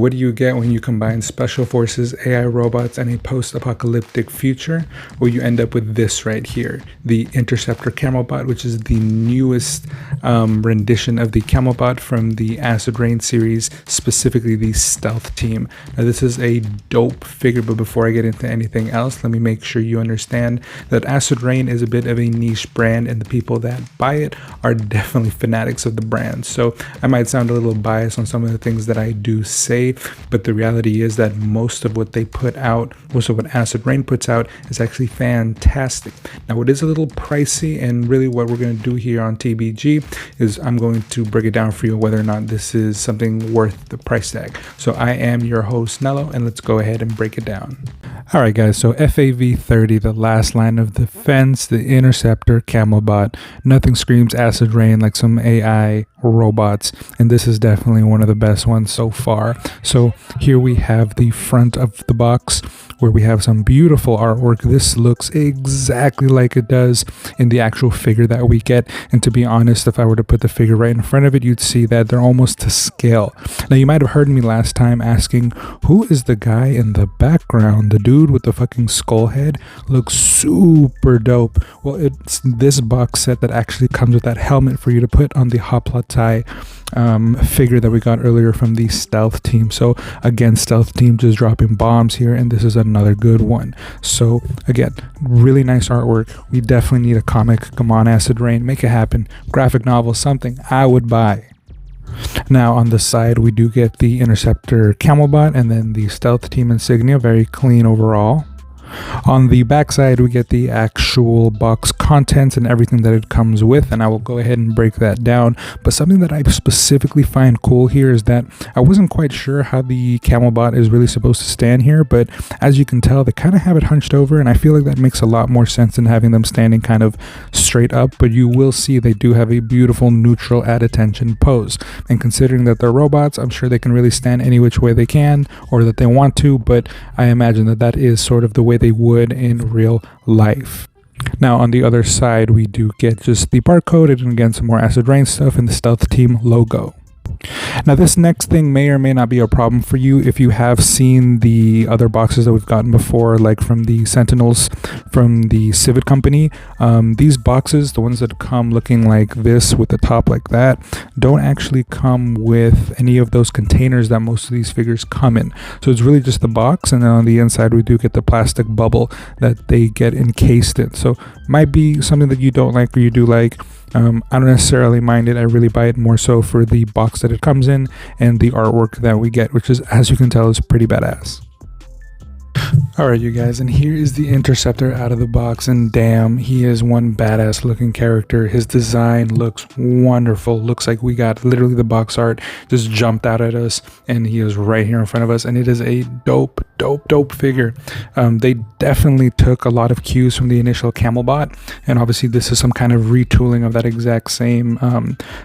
what do you get when you combine special forces, AI robots, and a post-apocalyptic future? Well, you end up with this right here, the Interceptor Camelbot, which is the newest rendition of the Camelbot from the Acid Rain series, specifically the Stealth Team. Now, this is a dope figure, but before I get into anything else, let me make sure you understand that Acid Rain is a bit of a niche brand, and the people that buy it are definitely fanatics of the brand. So I might sound a little biased on some of the things that I do say, but the reality is that most of what they put out, most of what Acid Rain puts out, is actually fantastic. Now, it is a little pricey, and really what we're going to do here on TBG is I'm going to break it down for you whether or not this is something worth the price tag. So I am your host, Nello, and let's go ahead and break it down. All right, guys, so FAV30, the last line of defense, the Interceptor Camelbot. Nothing screams Acid Rain like some AI robots, and this is definitely one of the best ones so far. So here we have the front of the box where we have some beautiful artwork. This looks exactly like it does in the actual figure that we get, and to be honest, if I were to put the figure right in front of it, you'd see that they're almost to scale. Now, you might have heard me last time asking, who is the guy in the background? The dude with the fucking skull head looks super dope. Well, it's this box set that actually comes with that helmet for you to put on the Hoplite figure that we got earlier from the Stealth Team. So again, Stealth Team just dropping bombs here, and this is another good one. So again, really nice artwork. We definitely need a comic. Come on, Acid Rain, make it happen. Graphic novel, something I would buy. Now on the side we do get the Interceptor Camelbot and then the Stealth Team insignia, very clean overall. On the back side we get the actual box contents and everything that it comes with, and I will go ahead and break that down. But something that I specifically find cool here is that I wasn't quite sure how the Camelbot is really supposed to stand here, but as you can tell, they kind of have it hunched over, and I feel like that makes a lot more sense than having them standing kind of straight up. But you will see they do have a beautiful neutral at attention pose, and considering that they're robots, I'm sure they can really stand any which way they can or that they want to, but I imagine that that is sort of the way they would in real life. Now on the other side we do get just the barcode and again some more Acid Rain stuff and the Stealth Team logo. Now this next thing may or may not be a problem for you if you have seen the other boxes that we've gotten before, like from the Sentinels from the Civet company. These boxes, the ones that come looking like this with the top like that, don't actually come with any of those containers that most of these figures come in. So it's really just the box, and then on the inside we do get the plastic bubble that they get encased in. So might be something that you don't like or you do like. I don't necessarily mind it. I really buy it more so for the box that it comes in and the artwork that we get, which is, as you can tell, is pretty badass. Alright, you guys, and here is the Interceptor out of the box, and damn, he is one badass looking character. His design looks wonderful. Looks like we got literally the box art just jumped out at us, and he is right here in front of us, and it is a dope figure. They definitely took a lot of cues from the initial Camelbot, and obviously this is some kind of retooling of that exact same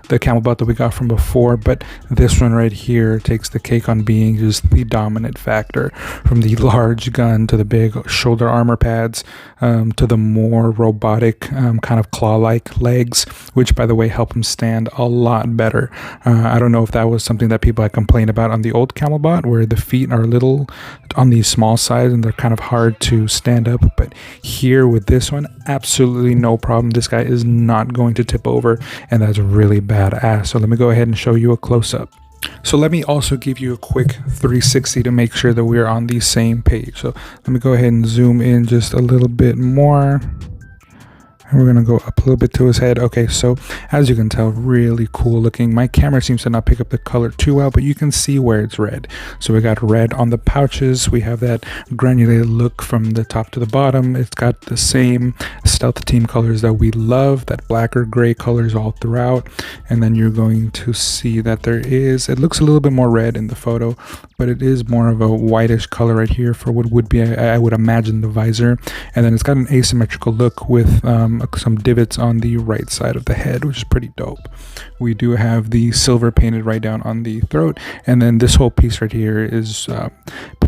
the Camelbot that we got from before, but this one right here takes the cake on being just the dominant factor. From the large gun to the big shoulder armor pads to the more robotic kind of claw-like legs, which by the way help him stand a lot better. I don't know if that was something that people had complained about on the old Camelbot, where the feet are a little on the small side and they're kind of hard to stand up, but here with this one, absolutely no problem. This guy is not going to tip over, and that's really badass. So let me go ahead and show you a close-up. So let me also give you a quick 360 to make sure that we're on the same page. So let me go ahead and zoom in just a little bit more. And we're going to go up a little bit to his head. Okay, so as you can tell, really cool looking. My camera seems to not pick up the color too well, but you can see where it's red. So we got red on the pouches. We have that granulated look from the top to the bottom. It's got the same Stealth Team colors that we love, that black or gray colors all throughout. And then you're going to see that it looks a little bit more red in the photo, but it is more of a whitish color right here for what would be, I would imagine, the visor. And then it's got an asymmetrical look with some divots on the right side of the head, which is pretty dope. We do have the silver painted right down on the throat, and then this whole piece right here is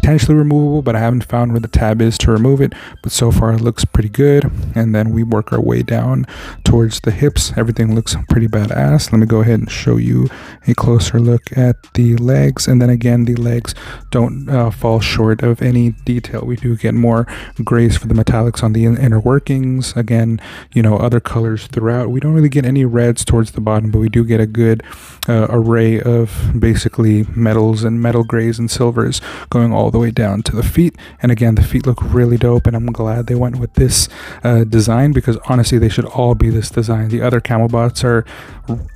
potentially removable, but I haven't found where the tab is to remove it. But so far it looks pretty good. And then we work our way down towards the hips. Everything looks pretty badass. Let me go ahead and show you a closer look at the legs. And then again, the legs don't fall short of any detail. We do get more grays for the metallics on the inner workings. Again, you know, other colors throughout. We don't really get any reds towards the bottom, but we do get a good array of basically metals and metal grays and silvers going all the way down to the feet. And again, the feet look really dope, and I'm glad they went with this design, because honestly they should all be this design. The other Camelbots are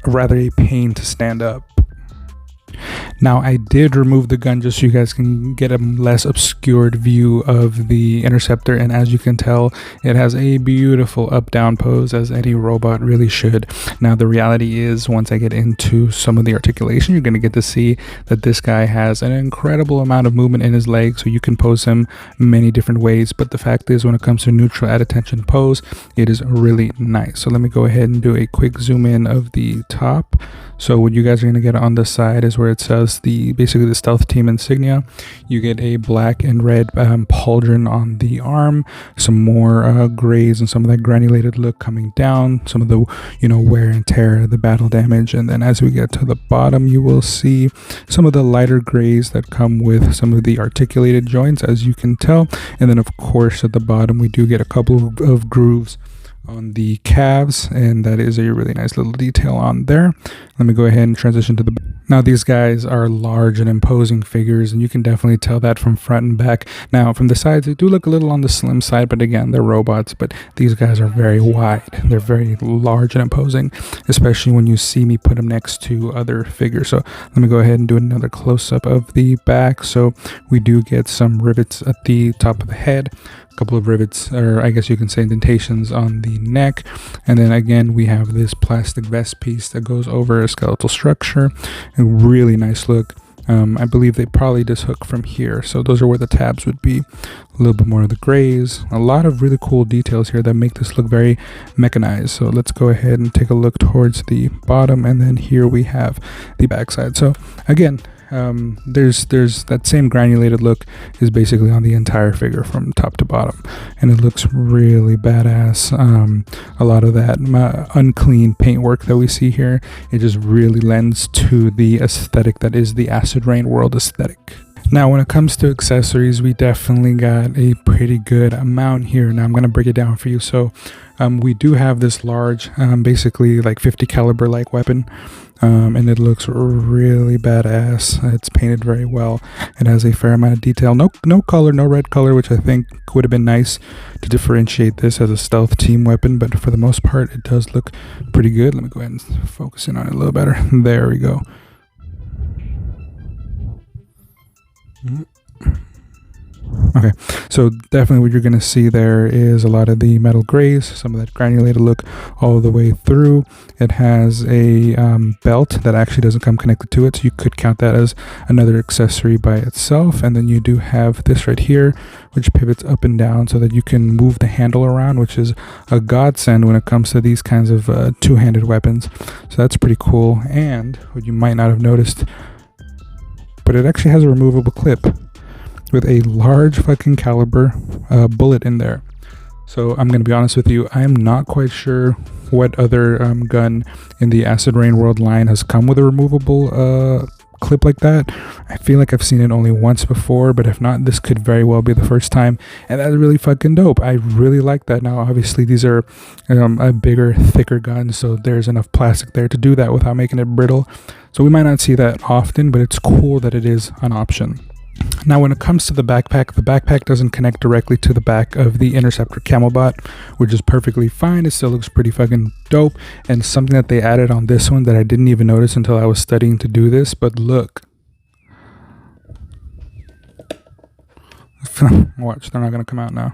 rather a pain to stand up. Now, I did remove the gun just so you guys can get a less obscured view of the Interceptor, and as you can tell, it has a beautiful up-down pose, as any robot really should. Now, the reality is, once I get into some of the articulation, you're going to get to see that this guy has an incredible amount of movement in his legs, so you can pose him many different ways, but the fact is, when it comes to neutral at attention pose, it is really nice. So let me go ahead and do a quick zoom in of the top. So what you guys are going to get on the side is where it says basically the stealth team insignia. You get a black and red pauldron on the arm, some more grays and some of that granulated look coming down, some of the, you know, wear and tear, the battle damage. And then as we get to the bottom, you will see some of the lighter grays that come with some of the articulated joints, as you can tell. And then of course at the bottom we do get a couple of grooves on the calves, and that is a really nice little detail on there. Let me go ahead and transition to the... Now, these guys are large and imposing figures, and you can definitely tell that from front and back. Now, from the sides, they do look a little on the slim side, but again, they're robots, but these guys are very wide. They're very large and imposing, especially when you see me put them next to other figures. So let me go ahead and do another close-up of the back. So we do get some rivets at the top of the head, couple of rivets, or I guess you can say indentations on the neck, and then again we have this plastic vest piece that goes over a skeletal structure. A really nice look. I believe they probably just hook from here, so those are where the tabs would be. A little bit more of the grays, a lot of really cool details here that make this look very mechanized. So let's go ahead and take a look towards the bottom, and then here we have the backside. So again, there's that same granulated look is basically on the entire figure from top to bottom, and it looks really badass. A lot of that unclean paintwork that we see here, it just really lends to the aesthetic that is the Acid Rain world aesthetic. Now, when it comes to accessories, we definitely got a pretty good amount here. Now I'm going to break it down for you. So we do have this large, basically like 50 caliber like weapon, and it looks really badass. It's painted very well. It has a fair amount of detail. No color, no red color, which I think would have been nice to differentiate this as a stealth team weapon, but for the most part, it does look pretty good. Let me go ahead and focus in on it a little better. There we go. Okay, so definitely what you're going to see there is a lot of the metal grays, some of that granulated look all the way through. It has a belt that actually doesn't come connected to it, so you could count that as another accessory by itself. And then you do have this right here, which pivots up and down so that you can move the handle around, which is a godsend when it comes to these kinds of two-handed weapons. So that's pretty cool. And what you might not have noticed, but it actually has a removable clip with a large fucking caliber bullet in there. So I'm going to be honest with you, I am not quite sure what other gun in the Acid Rain World line has come with a removable clip like that. I feel like I've seen it only once before, but if not, this could very well be the first time, and that's really fucking dope. I really like that. Now obviously these are a bigger, thicker gun, so there's enough plastic there to do that without making it brittle, so we might not see that often, but it's cool that it is an option. Now, when it comes to the backpack doesn't connect directly to the back of the Interceptor Camelbot, which is perfectly fine. It still looks pretty fucking dope, and something that they added on this one that I didn't even notice until I was studying to do this, but look. Watch, they're not going to come out now.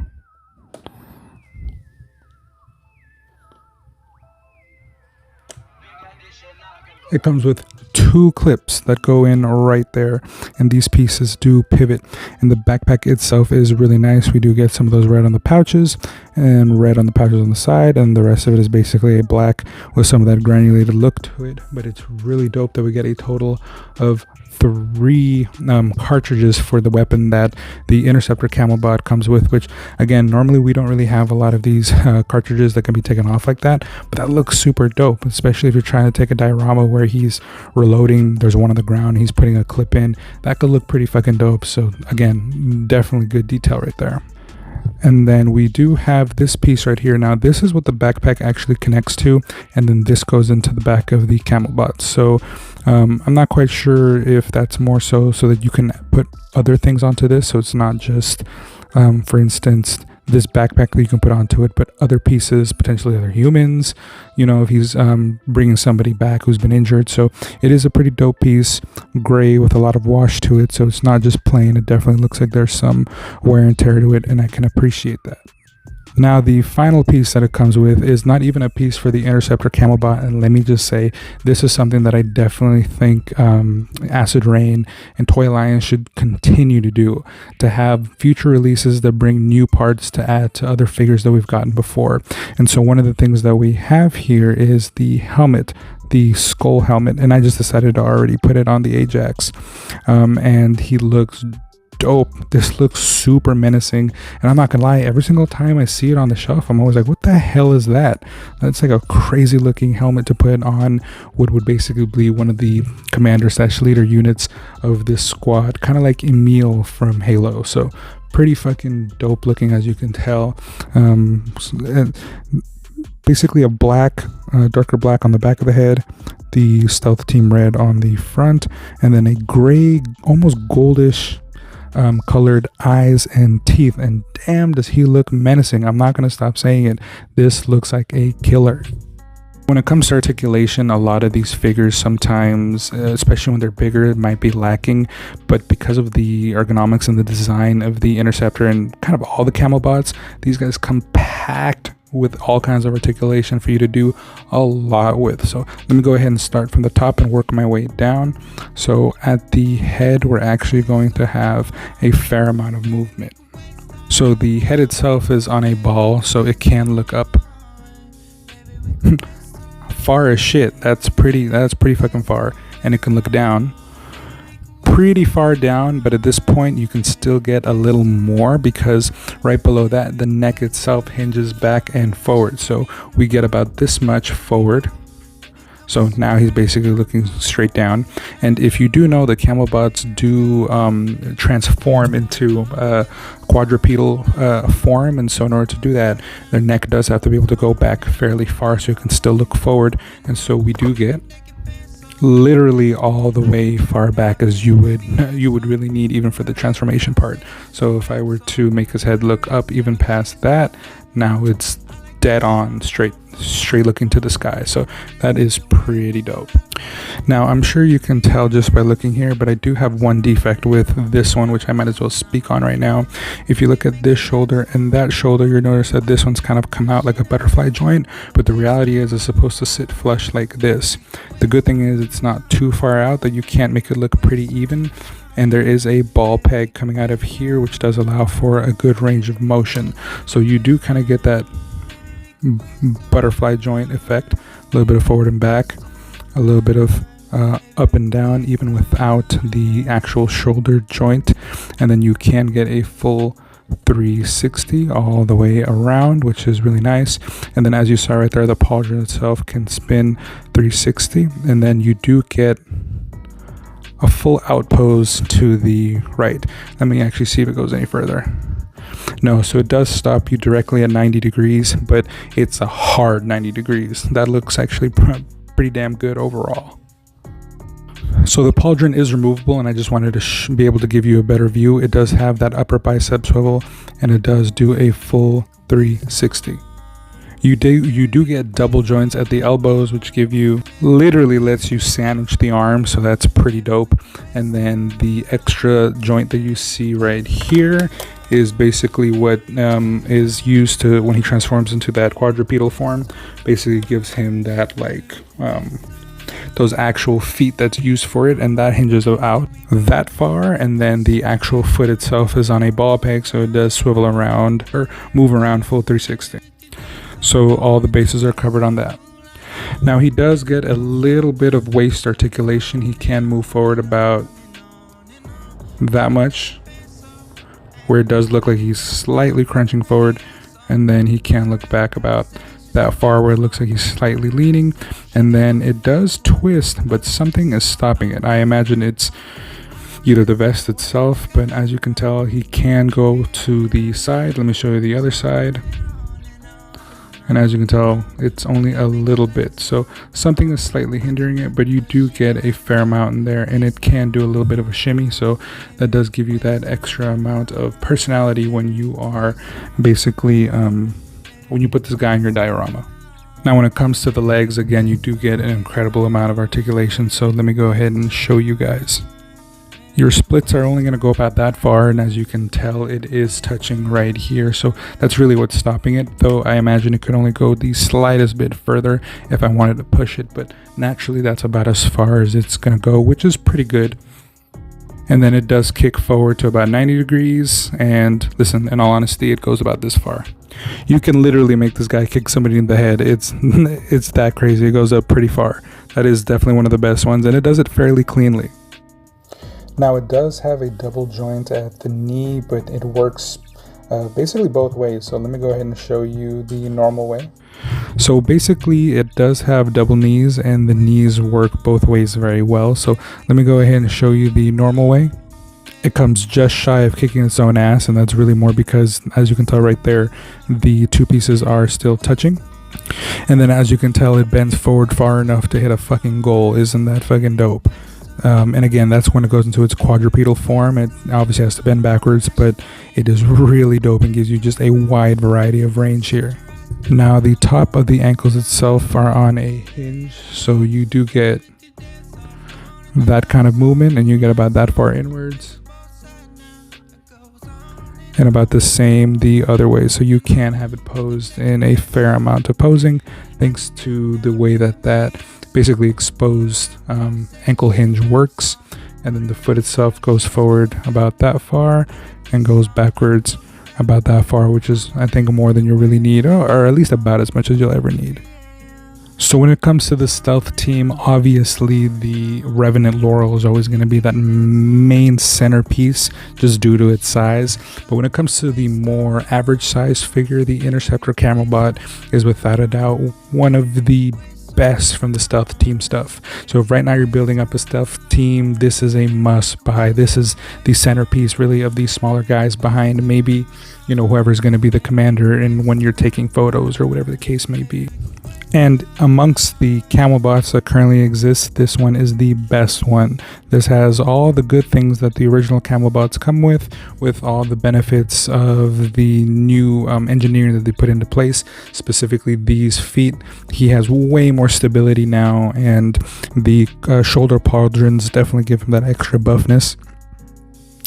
It comes with 2 clips that go in right there, and these pieces do pivot, and the backpack itself is really nice. We do get some of those right on the pouches, and red on the pouches on the side, and the rest of it is basically a black with some of that granulated look to it. But it's really dope that we get a total of 3 cartridges for the weapon that the Interceptor Camelbot comes with, which again, normally we don't really have a lot of these cartridges that can be taken off like that, but that looks super dope, especially if you're trying to take a diorama where he's reloading, there's one on the ground, he's putting a clip in. That could look pretty fucking dope. So again, definitely good detail right there. And then we do have this piece right here. Now this is what the backpack actually connects to, and then this goes into the back of the Camelbot. So I'm not quite sure if that's more so that you can put other things onto this, so it's not just for instance this backpack that you can put onto it, but other pieces, potentially other humans, you know, if he's bringing somebody back who's been injured. So it is a pretty dope piece, gray with a lot of wash to it, so it's not just plain. It definitely looks like there's some wear and tear to it, and I can appreciate that. Now the final piece that it comes with is not even a piece for the Interceptor Camelbot, and let me just say, this is something that I definitely think Acid Rain and Toy Lion should continue to do, to have future releases that bring new parts to add to other figures that we've gotten before. And so one of the things that we have here is the helmet, the skull helmet, and I just decided to already put it on the Ajax, and he looks dope. This looks super menacing, and I'm not gonna lie, every single time I see it on the shelf, I'm always like, what the hell is that? That's like a crazy looking helmet to put on what would basically be one of the commander/leader units of this squad, kind of like Emil from Halo. So pretty fucking dope looking, as you can tell. Basically a black, darker black on the back of the head, the Stealth Team red on the front, and then a gray, almost goldish colored eyes and teeth, and damn does he look menacing. I'm not gonna stop saying it. This looks like a killer. When it comes to articulation, a lot of these figures sometimes, especially when they're bigger, it might be lacking, but because of the ergonomics and the design of the Interceptor and kind of all the Camelbots, these guys come packed with all kinds of articulation for you to do a lot with. So let me go ahead and start from the top and work my way down. So at the head, we're actually going to have a fair amount of movement. So the head itself is on a ball, so it can look up far as shit. That's pretty fucking far. And it can look down pretty far down, but at this point you can still get a little more, because right below that the neck itself hinges back and forward, so we get about this much forward. So now he's basically looking straight down. And if you do know, the Camelbots do transform into quadrupedal form, and so in order to do that, their neck does have to be able to go back fairly far so you can still look forward. And so we do get literally all the way far back as you would really need, even for the transformation part. So if I were to make his head look up even past that, now it's dead on straight looking to the sky. So that is pretty dope. Now I'm sure you can tell just by looking here, but I do have one defect with this one, which I might as well speak on right now. If you look at this shoulder and that shoulder, you'll notice that this one's kind of come out like a butterfly joint, but the reality is it's supposed to sit flush like this. The good thing is it's not too far out that you can't make it look pretty even, and there is a ball peg coming out of here, which does allow for a good range of motion. So you do kind of get that butterfly joint effect, a little bit of forward and back, a little bit of up and down, even without the actual shoulder joint. And then you can get a full 360 all the way around, which is really nice. And then as you saw right there, the pauldron itself can spin 360, and then you do get a full outpose to the right. Let me actually see if it goes any further. No, so it does stop you directly at 90 degrees, but it's a hard 90 degrees. That looks actually pretty damn good overall. So the pauldron is removable, and I just wanted to be able to give you a better view. It does have that upper bicep swivel, and it does do a full 360. You do get double joints at the elbows, which literally lets you sandwich the arm, so that's pretty dope. And then the extra joint that you see right here is basically what is used to, when he transforms into that quadrupedal form, basically gives him that like those actual feet that's used for it, and that hinges out that far, and then the actual foot itself is on a ball peg, so it does swivel around or move around full 360. So all the bases are covered on that. Now he does get a little bit of waist articulation. He can move forward about that much, where it does look like he's slightly crunching forward, and then he can look back about that far where it looks like he's slightly leaning, and then it does twist, but something is stopping it. I imagine it's either the vest itself, but as you can tell, he can go to the side. Let me show you the other side. And as you can tell, it's only a little bit, so something is slightly hindering it, but you do get a fair amount in there, and it can do a little bit of a shimmy, so that does give you that extra amount of personality when you are basically when you put this guy in your diorama. Now when it comes to the legs, again, you do get an incredible amount of articulation, so let me go ahead and show you guys. Your splits are only going to go about that far, and as you can tell, it is touching right here, so that's really what's stopping it, though I imagine it could only go the slightest bit further if I wanted to push it, but naturally that's about as far as it's going to go, which is pretty good. And then it does kick forward to about 90 degrees, and listen, in all honesty, it goes about this far. You can literally make this guy kick somebody in the head. It's that crazy. It goes up pretty far. That is definitely one of the best ones, and it does it fairly cleanly. Now it does have a double joint at the knee, but it works basically both ways. So let me go ahead and show you the normal way. So basically it does have double knees, and the knees work both ways very well. So let me go ahead and show you the normal way. It comes just shy of kicking its own ass, and that's really more because, as you can tell right there, the two pieces are still touching. And then as you can tell, it bends forward far enough to hit a fucking goal. Isn't that fucking dope? And again, that's when it goes into its quadrupedal form. It obviously has to bend backwards, but it is really dope and gives you just a wide variety of range here. Now the top of the ankles itself are on a hinge, so you do get that kind of movement, and you get about that far inwards, and about the same the other way, so you can have it posed in a fair amount of posing thanks to the way that basically exposed ankle hinge works. And then the foot itself goes forward about that far and goes backwards about that far, which is, I think, more than you really need, or at least about as much as you'll ever need. So when it comes to the stealth team, obviously the Revenant Laurel is always going to be that main centerpiece just due to its size. But when it comes to the more average size figure, the Interceptor Camelbot is without a doubt one of the best from the stealth team stuff. So if right now you're building up a stealth team, this is a must buy. This is the centerpiece really of these smaller guys behind maybe, you know, whoever's going to be the commander and when you're taking photos or whatever the case may be. And amongst the Camelbots that currently exist, this one is the best one. This has all the good things that the original Camelbots come with all the benefits of the new engineering that they put into place, specifically these feet. He has way more stability now, and the shoulder pauldrons definitely give him that extra buffness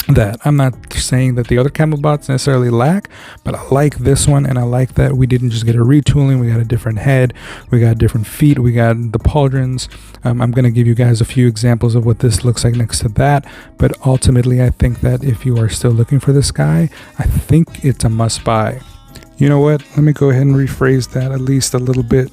that I'm not saying that the other Camelbots necessarily lack, but I like this one, and I like that we didn't just get a retooling. We got a different head, we got different feet, we got the pauldrons. I'm going to give you guys a few examples of what this looks like next to that, but ultimately I think that if you are still looking for this guy, I think it's a must buy. You know what, let me go ahead and rephrase that at least a little bit.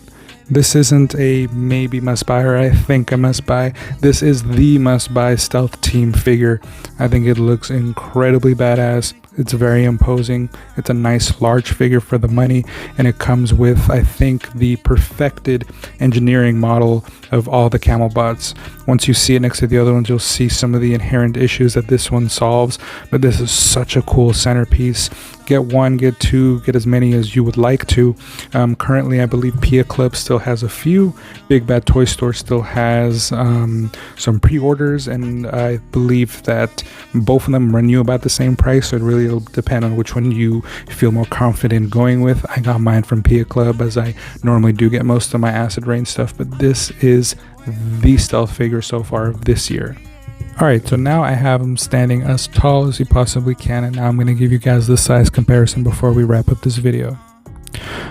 This isn't a maybe must buy or I think a must buy. This is the must buy stealth team figure. I think it looks incredibly badass. It's very imposing. It's a nice large figure for the money, and it comes with, I think, the perfected engineering model of all the Camelbots. Once you see it next to the other ones, you'll see some of the inherent issues that this one solves, but this is such a cool centerpiece. Get one, get two, get as many as you would like to. Currently, I believe Pia Club still has a few. Big Bad Toy Store still has some pre-orders, and I believe that both of them run you about the same price, so it really will depend on which one you feel more confident going with. I got mine from Pia Club, as I normally do get most of my Acid Rain stuff, but this is the stealth figure so far of this year. Alright, so now I have him standing as tall as he possibly can, and now I'm going to give you guys the size comparison before we wrap up this video.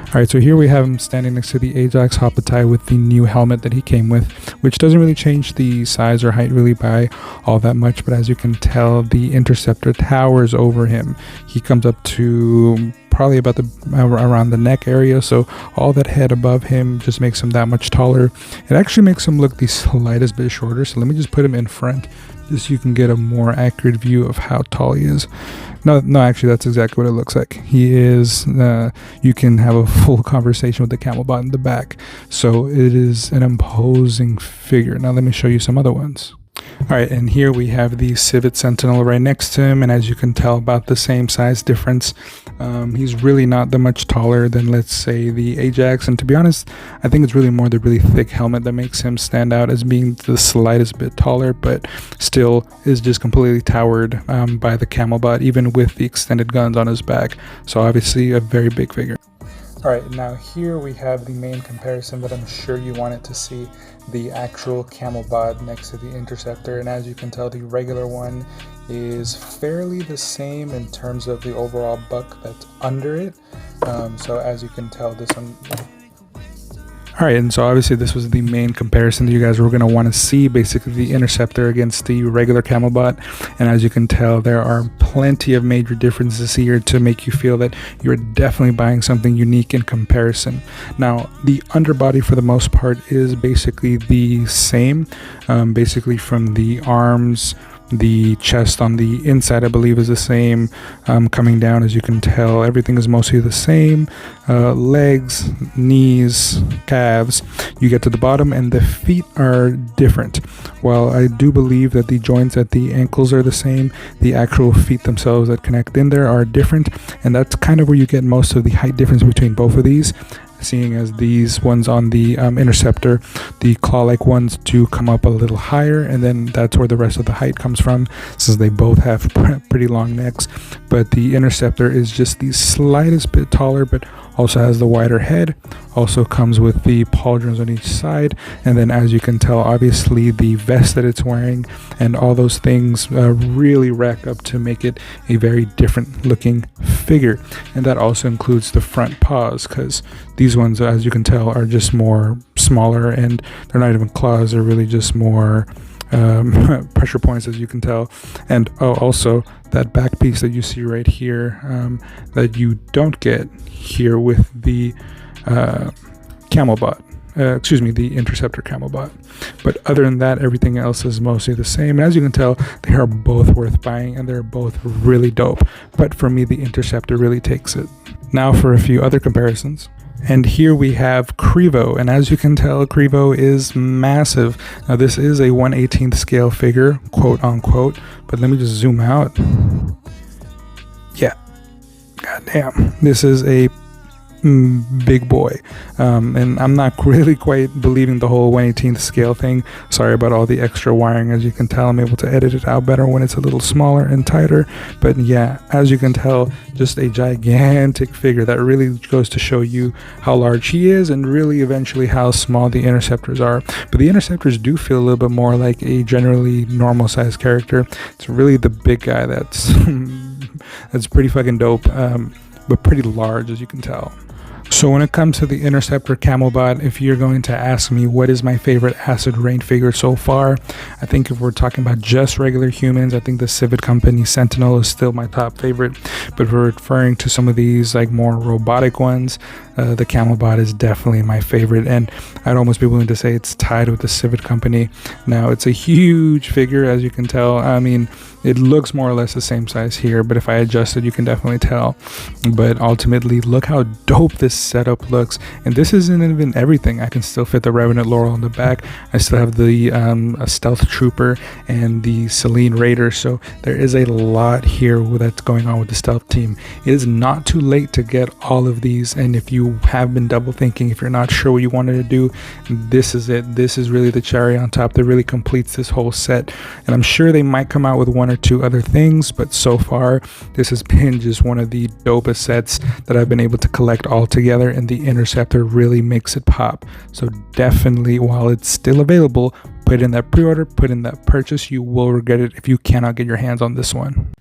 Alright, so here we have him standing next to the Ajax Hoplitai with the new helmet that he came with, which doesn't really change the size or height really by all that much, but as you can tell, the Interceptor towers over him. He comes up to probably about around the neck area, so all that head above him just makes him that much taller. It actually makes him look the slightest bit shorter, so let me just put him in front just so you can get a more accurate view of how tall he is. No, actually, that's exactly what it looks like. He is, you can have a full conversation with the Camelbot in the back. So it is an imposing figure. Now let me show you some other ones. Alright, and here we have the Civet Sentinel right next to him, and as you can tell, about the same size difference. He's really not that much taller than, let's say, the Ajax, and to be honest, I think it's really more the really thick helmet that makes him stand out as being the slightest bit taller, but still is just completely towered by the Camelbot, even with the extended guns on his back. So obviously a very big figure. Alright, now here we have the main comparison that I'm sure you wanted to see, the actual Camelbot next to the Interceptor, and as you can tell, the regular one is fairly the same in terms of the overall buck that's under it. So as you can tell, this one... Alright, and so obviously this was the main comparison that you guys were going to want to see, basically the Interceptor against the regular Camelbot, and as you can tell, there are plenty of major differences here to make you feel that you're definitely buying something unique in comparison. Now, the underbody for the most part is basically the same, basically from the arms. The chest on the inside, I believe, is the same. Coming down, as you can tell, everything is mostly the same. Legs, knees, calves. You get to the bottom and the feet are different. While I do believe that the joints at the ankles are the same, the actual feet themselves that connect in there are different, and that's kind of where you get most of the height difference between both of these. Seeing as these ones on the Interceptor, the claw-like ones do come up a little higher, and then that's where the rest of the height comes from, since they both have pretty long necks. But the Interceptor is just the slightest bit taller, but also has the wider head, also comes with the pauldrons on each side, and then as you can tell, obviously the vest that it's wearing and all those things really rack up to make it a very different looking figure. And that also includes the front paws, because these ones, as you can tell, are just more smaller, and they're not even claws, they're really just more pressure points, as you can tell. And also that back piece that you see right here, that you don't get here with the Camelbot, the Interceptor Camelbot. But other than that, everything else is mostly the same. And as you can tell, they are both worth buying, and they're both really dope. But for me, the Interceptor really takes it. Now for a few other comparisons. And here we have Crevo, and as you can tell, Crevo is massive. Now this is a 1/18th scale figure, quote unquote, but let me just zoom out. Yeah, goddamn, this is a big boy, and I'm not really quite believing the whole 1/18th scale thing. Sorry about all the extra wiring. As you can tell, I'm able to edit it out better when it's a little smaller and tighter. But yeah, as you can tell, just a gigantic figure that really goes to show you how large he is, and really eventually how small the Interceptors are. But the Interceptors do feel a little bit more like a generally normal sized character. It's really the big guy that's that's pretty fucking dope, but pretty large, as you can tell. So when it comes to the Interceptor Camelbot, if you're going to ask me what is my favorite acid rain figure so far, I think if we're talking about just regular humans, I think the Civet Company Sentinel is still my top favorite. But if we're referring to some of these like more robotic ones, the Camelbot is definitely my favorite, and I'd almost be willing to say it's tied with the Civet Company. Now, it's a huge figure, as you can tell. I mean, it looks more or less the same size here, but if I adjust it, you can definitely tell. But ultimately, look how dope this setup looks. And this isn't even everything. I can still fit the Revenant Laurel on the back. I still have the Stealth Trooper and the Selene Raider. So there is a lot here that's going on with the Stealth team. It is not too late to get all of these. And if you have been double thinking, if you're not sure what you wanted to do, this is it. This is really the cherry on top that really completes this whole set. And I'm sure they might come out with one or two other things, but so far this has been just one of the dopest sets that I've been able to collect all together, and the Interceptor really makes it pop. So definitely, while it's still available, put in that pre-order, put in that purchase. You will regret it if you cannot get your hands on this one.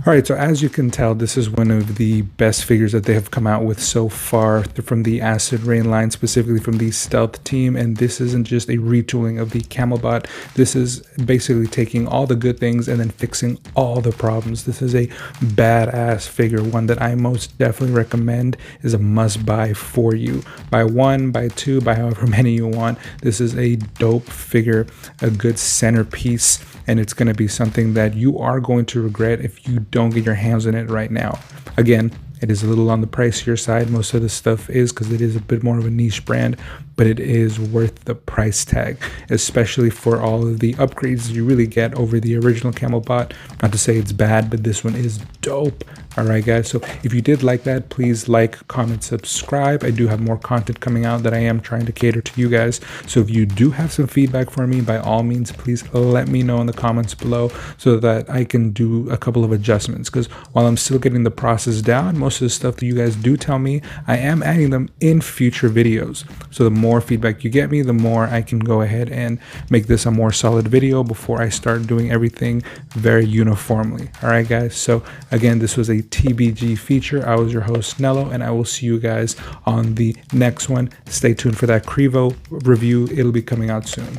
All right, so as you can tell, this is one of the best figures that they have come out with so far from the Acid Rain line, specifically from the Stealth team. And this isn't just a retooling of the Camelbot. This is basically taking all the good things and then fixing all the problems. This is a badass figure, one that I most definitely recommend is a must buy for you. Buy one, buy two, buy however many you want. This is a dope figure, a good centerpiece, and it's going to be something that you are going to regret if you don't get your hands on it right now. Again, it is a little on the pricier side. Most of the stuff is because it is a bit more of a niche brand, but it is worth the price tag, especially for all of the upgrades you really get over the original Camelbot. Not to say it's bad, but this one is dope. All right, guys. So if you did like that, please like, comment, subscribe. I do have more content coming out that I am trying to cater to you guys. So if you do have some feedback for me, by all means, please let me know in the comments below so that I can do a couple of adjustments. Because while I'm still getting the process down, most of the stuff that you guys do tell me, I am adding them in future videos. So the more feedback you get me, the more I can go ahead and make this a more solid video before I start doing everything very uniformly. All right, guys. So again, this was a TBG feature. I was your host, Nello, and I will see you guys on the next one. Stay tuned for that Crevo review. It'll be coming out soon.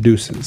Deuces.